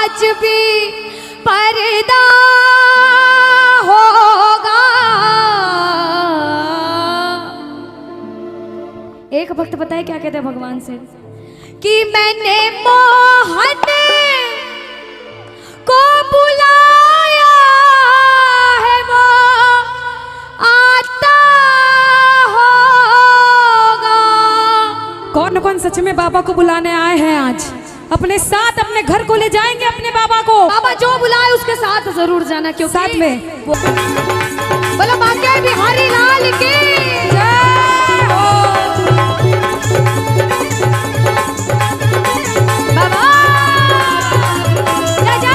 आज भी पर्दा होगा। एक भक्त बताए क्या कहते हैं भगवान से कि मैंने मोहन को बुलाया है, वो आता होगा। कौन कौन सच में बाबा को बुलाने आए हैं आज? अपने साथ अपने घर को ले जाएंगे अपने बाबा को। बाबा जो बुलाए उसके साथ जरूर जाना, क्योंकि साथ में बोलो बाके बिहारी लाल की जय हो। बाबा जय जय।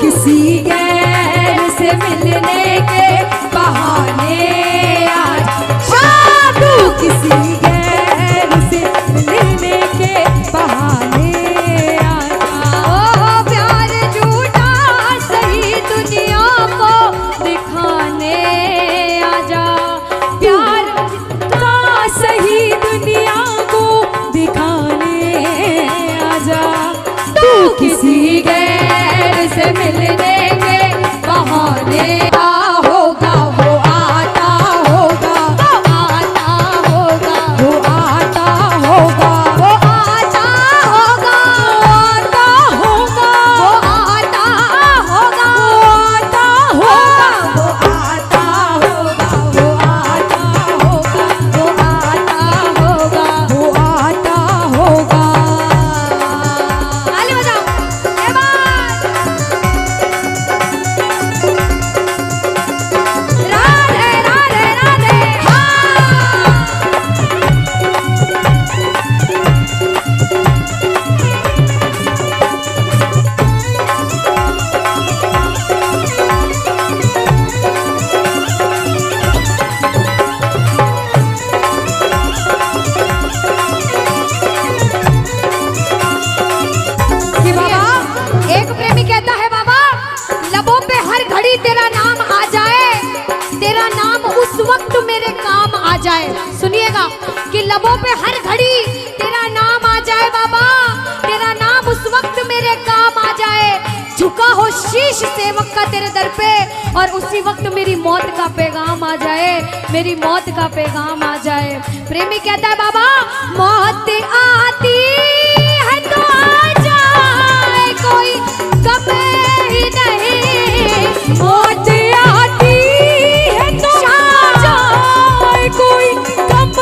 किसी गैर से मिलने के बहाने आज, तू किसी गैर से मिलने के बहाने आजा। ओ प्यार झूठा सही दुनिया को दिखाने आजा। प्यार का सही दुनिया को दिखाने आजा। तू किसी गैर से मिलने के बहाने होगा, वो आता होगा, वो आता होगा, वो आता होगा, वो आता होगा, आता होगा, वो आता होगा, वो आता होगा, वो आता होगा, वो आता होगा, वो आता होगा। ताली बजाओ। ये बात राधे राधे राधे। हाँ कि बाबा एक प्रेमी कहता है बाबा लबों पे हर घड़ी तेरा नाम आ जाए, तेरा नाम उस वक्त मेरे काम आ जाए। सुनिएगा कि लबों पे हर घड़ी तेरा नाम आ जाए बाबा, तेरा नाम उस वक्त मेरे काम आ जाए। झुका हो शीश सेवक का तेरे दर पे और उसी वक्त मेरी मौत का पैगाम आ जाए, मेरी मौत का पैगाम आ जाए। प्रेमी कहता है बाबा मौत आती है तो आ जाए, कोई गम ही नहीं। मौत आती है तो आ जाए, कोई गम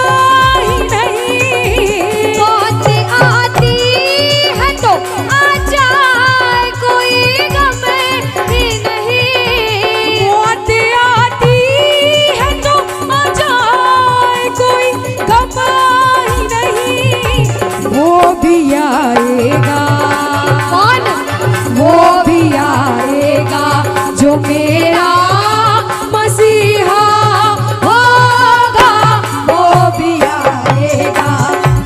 ही नहीं। मौत आती है तो आ जाए, कोई गम ही नहीं। मौत आती है तो आ जाए, कोई गम ही नहीं। वो भी आएगा, कौन? वो भी आएगा जो मेरा मसीहा होगा। वो भी आएगा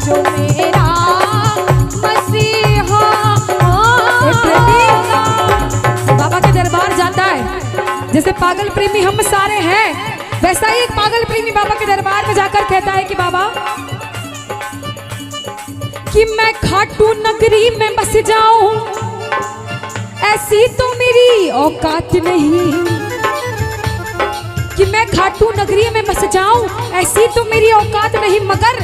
जो मेरा मसीहा होगा। बाबा के दरबार जाता है, जैसे पागल प्रेमी हम सारे हैं, वैसा ही एक पागल प्रेमी बाबा के दरबार में जाकर कहता है कि बाबा कि मैं खाटू नगरी में बस जाऊं, ऐसी तो मेरी औकात नहीं। कि मैं खाटू नगरी में बस जाऊं, ऐसी तो मेरी औकात नहीं, मगर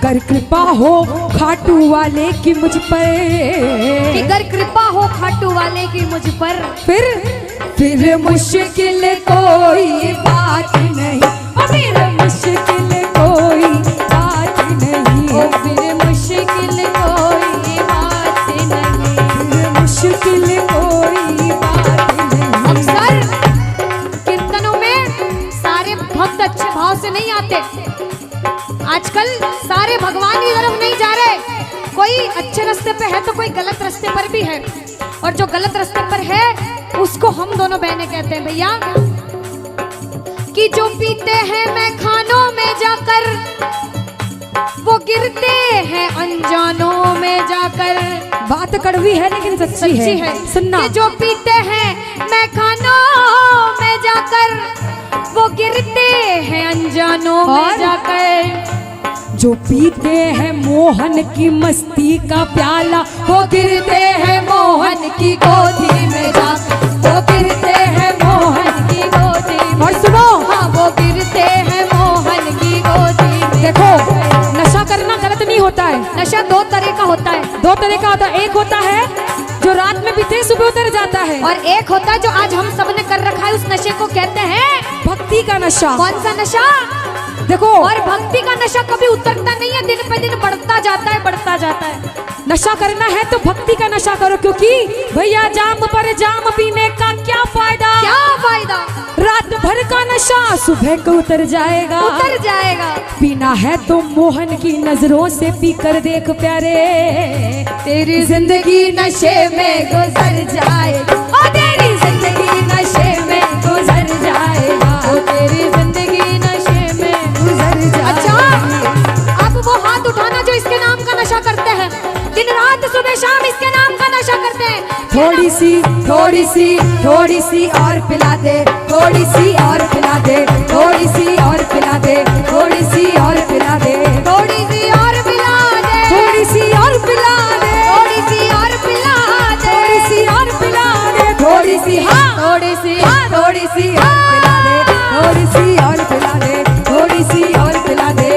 गर कृपा हो खाटू वाले की मुझ पर, कि अगर कृपा हो खाटू वाले की मुझ पर, फिर मुश्किल कोई बात नहीं, फिर मुश्किल कोई बात नहीं, फिर मुश्किल कोई बात नहीं। फिर मुश्किल कोई बात कोई अच्छे रास्ते पे है तो कोई गलत रास्ते पर भी है, और जो गलत रास्ते पर है उसको हम दोनों बहनें कहते हैं भैया कि जो पीते हैं मैं खानों में जाकर वो गिरते हैं अनजानों में जाकर। बात कड़वी है लेकिन सच्ची है। सुनना कि जो पीते हैं मैं खानों में जाकर वो गिरते हैं अनजानों में जाकर। जो पीते हैं मोहन की मस्ती का प्याला वो गिरते हैं मोहन की गोदी में जाकर, वो गिरते हैं मोहन की गोदी में। और सुनो, हाँ वो गिरते हैं मोहन की गोदी में। देखो नशा करना गलत नहीं होता है। नशा दो तरह का होता है। दो तरह का होता है। एक होता है जो रात में पीते सुबह उतर जाता है, और एक होता है जो आज हम सब ने कर रखा है, उस नशे को कहते हैं भक्ति का नशा। कौन सा नशा? देखो, और भक्ति का नशा कभी उतरता नहीं है, दिन पे दिन बढ़ता जाता है, बढ़ता जाता है। नशा करना है तो भक्ति का नशा करो, क्योंकि भैया जाम पर जाम पीने का क्या फायदा? क्या फायदा? रात भर का नशा सुबह को उतर जाएगा, उतर जाएगा। पीना है तो मोहन की नजरों से पी कर देख प्यारे, तेरी जिंदगी नशे में गुजर जाएगा, ओ तेरी जिंदगी नशे में गुजर जाएगा, ओ तेरी जिंदगी नशे में गुजर जाएगा। अच्छा, अब वो हाथ उठाना जो इसके नाम का नशा करते हैं, दिन रात सुबह शाम इसके नाम का नशा करते हैं। थोड़ी सी और पिला दे, थोड़ी सी और पिला दे, थोड़ी सी और पिला दे, थोड़ी सी और पिला दे, थोड़ी सी और पिला दे, थोड़ी सी और पिला दे, थोड़ी सी और पिला दे, थोड़ी सी और पिला दे, थोड़ी सी, हाँ थोड़ी सी, थोड़ी सी और पिला दे, थोड़ी सी और पिला दे, थोड़ी सी और पिला दे।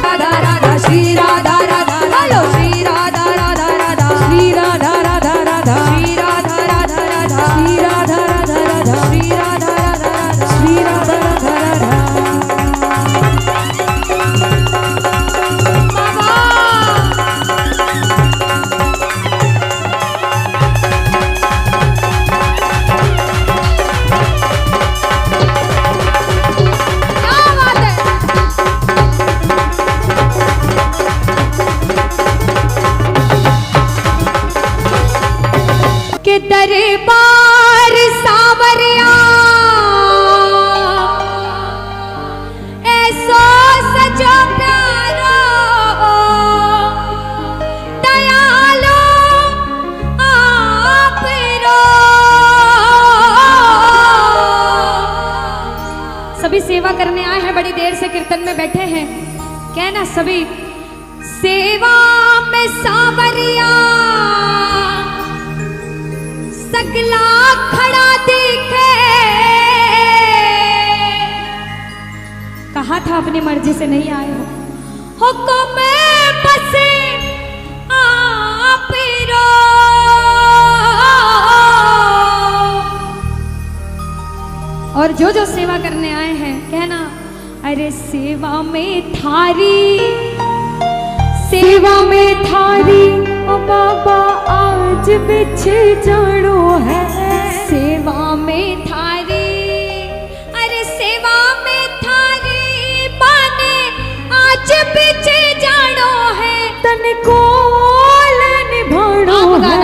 राधा राधा श्री राधा राधा, हेलो श्री राधा राधा राधा, श्री राधा राधा राधा, श्री राधा राधा राधा, श्री राधा राधा राधा, श्री राधा राधा राधा, श्री राधा राधा राधा। क्या बात है? के दरबार सावरिया ऐसो सजो प्यारो दयालो आप रो। सभी सेवा करने आए हैं, बड़ी देर से कीर्तन में बैठे हैं, कहना सभी सेवा में सावरिया सगला खड़ा दिखे। कहा था अपनी मर्जी से नहीं आए हो, हुक्म बस आप रो। और जो जो सेवा करने आए हैं कहना अरे सेवा में थारी, सेवा में थारी ओ बाबा आज बिछे जानो है। सेवा में थारी, अरे सेवा में थारी बाने आज बिछे जानो है। तन को निभानो है,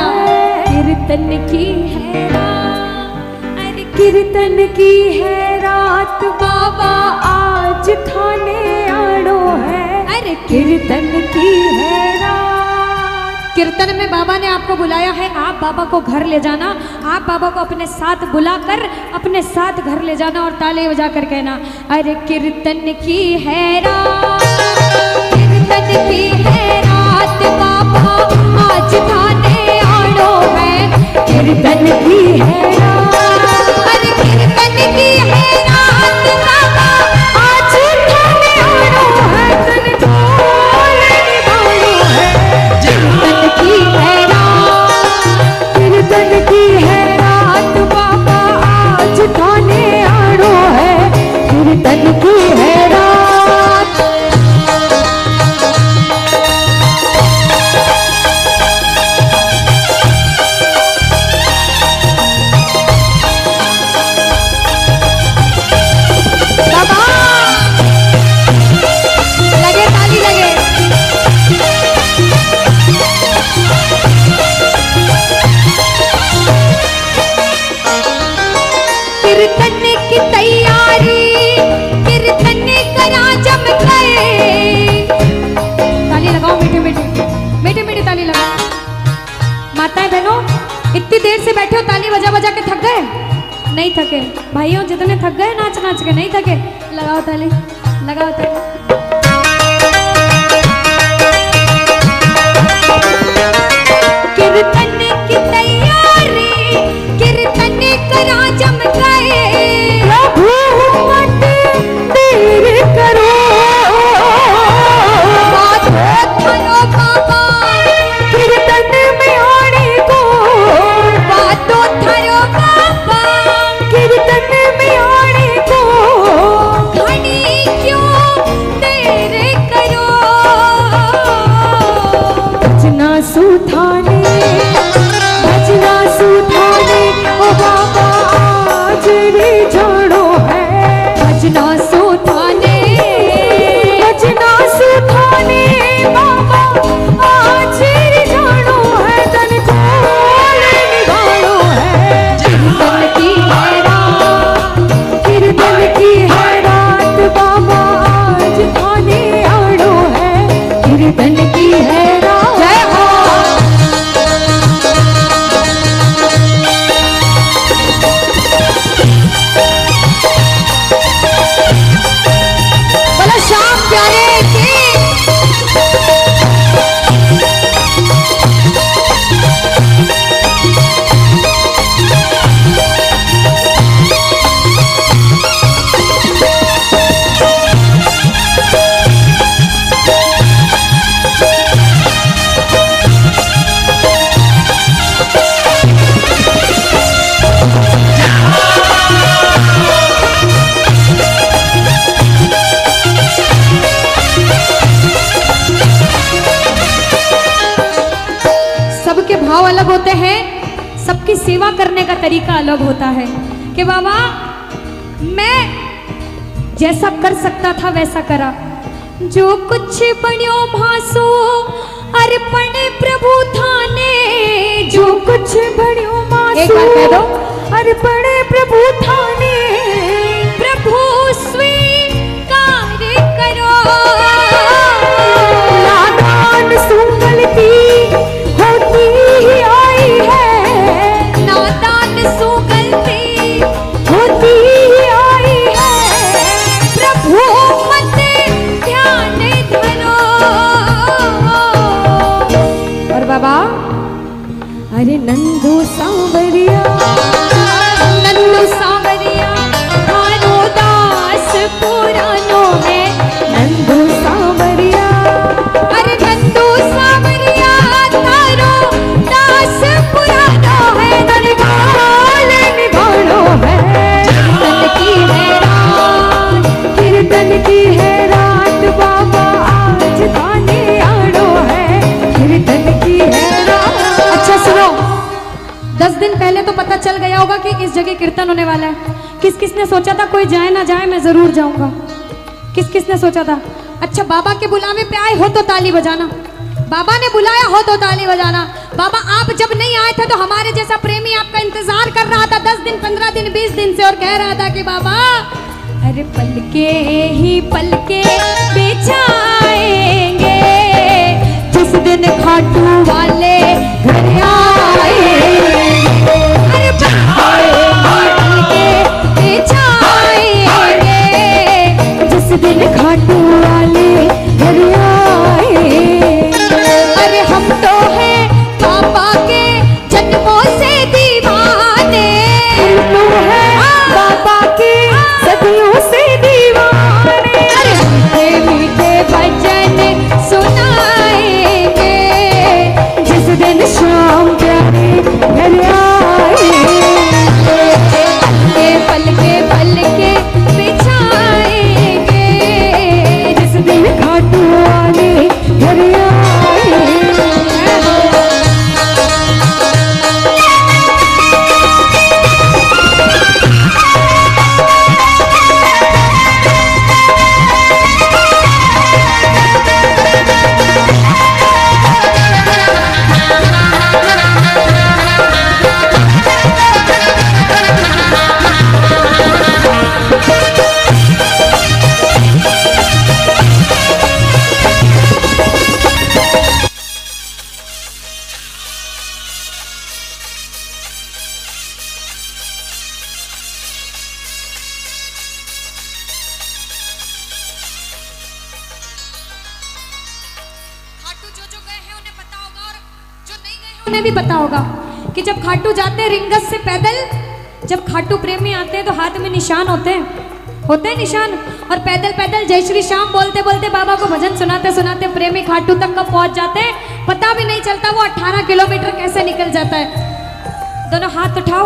कीर्तन की है रात, अरे कीर्तन की है रात बाबा आज खाने आड़ो है। अरे कीर्तन की है रात। कीर्तन में बाबा ने आपको बुलाया है, आप बाबा को घर ले जाना, आप बाबा को अपने साथ बुलाकर अपने साथ घर ले जाना और ताले बजाकर कहना अरे कीर्तन की है रात, कीर्तन की है रात बाबा आज खाने आड़ो है। कीर्तन की है रात, अरे कीर्तन की है रात बाबा आज खाने आड़ो है। तन को निभानो है, कीर्तन की है रात, कीर्तन की है रात बाबा आज खाने आड़ो है। कीर्तन की है रात। बाबा नहीं थके भाइयों, जितने थक गए नाच नाच के, नहीं थके, लगाओ ताली, लगाओ ताली। कीर्तन की तैयारी, कीर्तन करा जम गए, प्रभु मत देर करो, बात धरो बाबा, कीर्तन में आने को, बातों धरो बाबा, कीर्तन में आने को, घनी क्यों देर करो, भजना सुधाने, भजना सुधाने, ओ बाबा आज रे जानो है, भजना सुधाने, भजना सुधाने, बाबा आज रे जानो है, तन खोल निभानो है, कीर्तन की है रात, कीर्तन की है रात, बाबा आज थाने आड़ो है, कीर्तन की है रात। जय हो। बोलो श्याम प्यारे की। सबके भाव अलग होते हैं, सबकी सेवा करने का तरीका अलग होता है कि बाबा मैं जैसा कर सकता था वैसा करा, जो कुछ बण्यो भासो अर्पण प्रभु थाने, जो कुछ बड़ियों एक बार कह दो, मासूम अर्पण प्रभु थाने, प्रभु स्वीकार करो, नादान सुगलती होती ही आई है, नादान सु गलती होती ही आई है, प्रभु मत ध्यान धरो। और बाबा अरे नंदू सांवरिया, नंदू सांवरिया थारो दास पुरानो है, नंदू सांवरिया, अरे नंदू सांवरिया थारो दास पुरानो है, काल निभानो है, कीर्तन की है रात, कीर्तन की है रात, बाबा आज थाने आड़ो है, कीर्तन की है रात। अच्छा सुनो, 10 दिन पहले तो पता चल गया होगा कि इस जगह कीर्तन होने वाला है। किस किस ने सोचा था कोई जाए ना जाए मैं जरूर जाऊंगा? किस किस ने सोचा था? अच्छा बाबा के बुलावे पे आए हो तो ताली बजाना, बाबा ने बुलाया हो तो ताली बजाना। बाबा आप जब नहीं आए थे तो हमारे जैसा प्रेमी आपका इंतजार कर रहा था 10 दिन 15 दिन 20 दिन से, और कह रहा था कि बाबा अरे पलके ही पलके बिछाएंगे, जिस दिन खाटू वाले घर आएंगे, अरे पलके बिछाएंगे, जिस दिन खाटू वाले घर आए, अरे हम तो हैं पापा के जन्मों से दीवाने, हम तो है बाबा के सदियों से दीवाने, अरे हम थे उन्हें भी पता होगा कि जब खाटू जाते हैं रिंगस से पैदल, जब खाटू प्रेमी आते हैं तो हाथ में निशान होते हैं निशान, और पैदल पैदल जय श्री श्याम बोलते बोलते बाबा को भजन सुनाते सुनाते प्रेमी खाटू तक कब पहुंच जाते हैं पता भी नहीं चलता। वो 18 किलोमीटर कैसे निकल जाता है। दोनों हाथ उठाओ,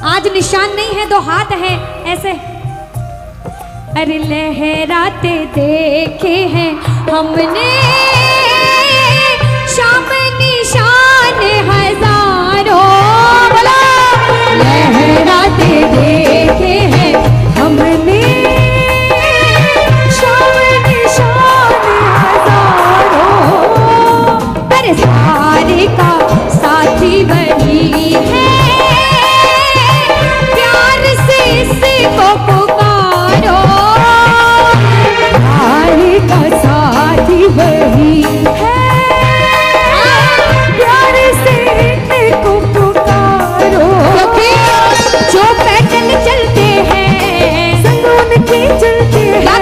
आज निशान नहीं है, 2 हाथ हैं ऐसे। अरे लहराते देखे हैं हमने शाम निशान हजारों, बोलो लहराते देखे हैं हमने शाम निशान हजारों। अरे सारे का साथी वही है, प्यार से इसको पुकारो। सारे का साथी वही है, प्यार से इसको पुकारो। जो पैदल चलते हैं संग उनके चलते हैं,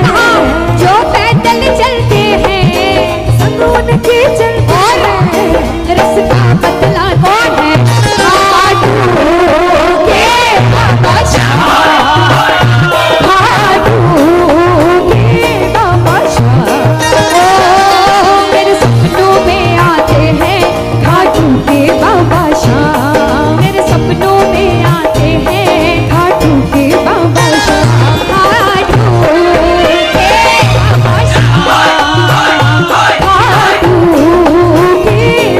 जो पैदल चलते हैं संग उनके चलते हैं। रास्ता बदला कौन है? खाटू के बाबा शाह, खाटू के बाबा शाह, ओ मेरे सपनों में आते हैं खाटू के बाबा शाह, मेरे सपनों में आते हैं खाटू के बाबा शाह, खाटू के बाबा शाह। खाटू के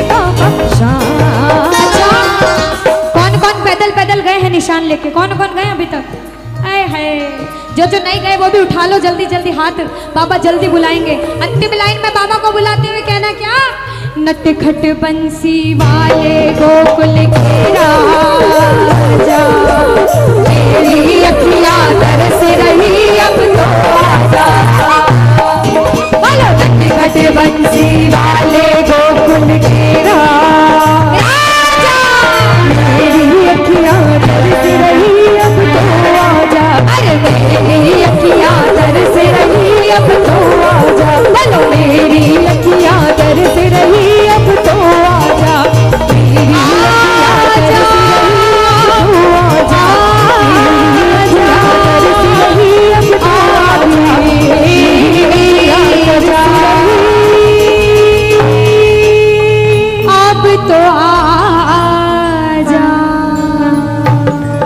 बाबा शाह। अच्छा, कौन कौन पैदल पैदल गए हैं निशान लेके? कौन कौन गए अभी तक? आए है, जो जो नहीं गए वो भी उठा लो जल्दी जल्दी हाथ, बाबा जल्दी बुलाएंगे। अंतिम लाइन में बाबा को बुलाते हुए कहना क्या? नटखट बंसी वाले गोकुल के राजा, मेरी अखियां तरस रही अब तो आजा। बोलो नटखट बंसी वाले